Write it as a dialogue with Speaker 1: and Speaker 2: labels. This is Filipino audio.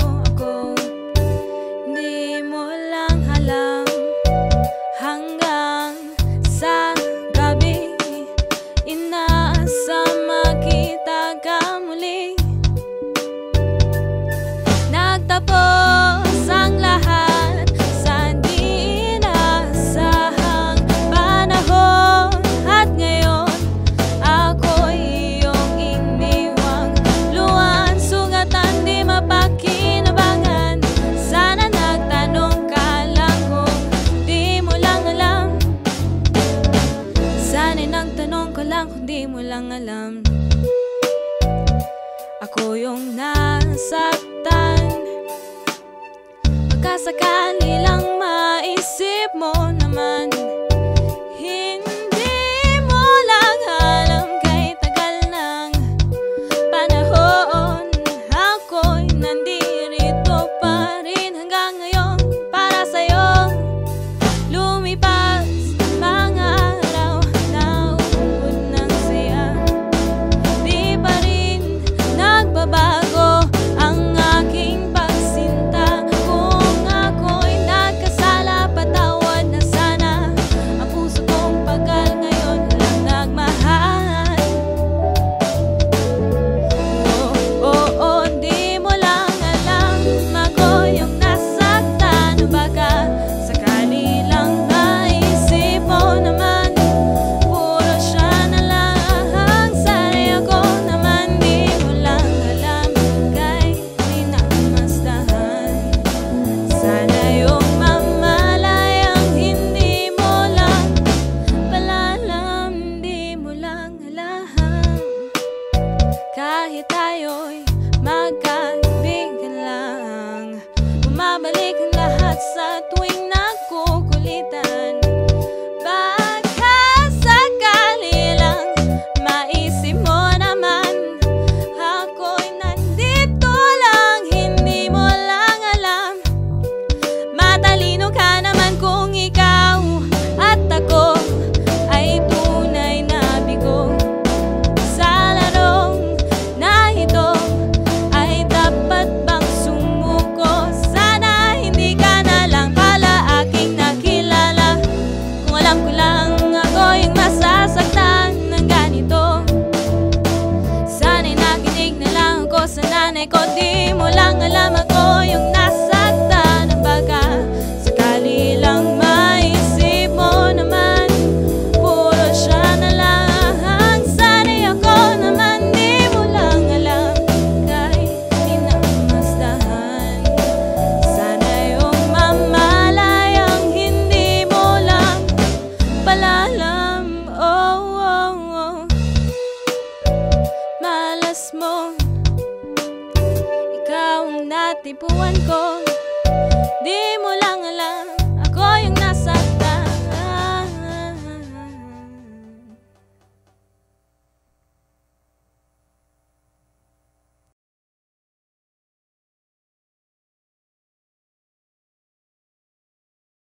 Speaker 1: ako. Di mo lang alam, hanggang sa gabi inaasa makita ka muli. Nagtapos ang lahat sa di inaasahang panahon, at ngayon ako'y iyong iniwang luwan. Sugatan di mapakinabangan, sana nagtanong ka lang kung di mo lang alam. Sana'y nagtanong ka lang kung di mo lang alam. Ako yung nasaktan, pagkasakali lang maisip mo naman. Hindi mo lang alam, kay tagal ng panahon ako'y nandirito pa rin hanggang ngayon para sa'yo. Lumipas mga araw, nauubod ng saya, di pa rin nagbabago ang aking pagsinta. Kung ako'y nagkasala, patawad na sana. Ang puso kong pagal ngayon lang nagmahal. Oo, di mo lang alam, ako yung nasaktan. Baka sakali lang maisip mo naman, puro siya na lang. Sana'y ako naman di mo lang alam, kay di namasdahan. Sana yung mamalayang hindi mo lang pala alam, di mo lang alam. Kahit tayo'y magkaibigan lang, bumabalik ang lahat sa tuwing nagkukulitan. Baka sakali lang maisip mo naman, ako'y nandito lang, hindi mo lang alam. Matalino ka naman kung ikaw at ako ay tunay na bigo. Sa larong na ito ay dapat bang sumuko? Sana hindi ka na lang pala aking nakilala, kung alam ko lang ako yung masasaktan ng ganito. Sana'y nakinig na lang ako sa nanay ko, di mo lang alam, ako yung nasaktan. Baka sakali lang maisip mo naman, puro siya na lang. Sana'y ako naman di mo lang alam, kay di namasdahan. Sana yung mamalayang hindi mo lang pala alam. Malas mo, ikaw ang natipuan ko, di mo lang alam.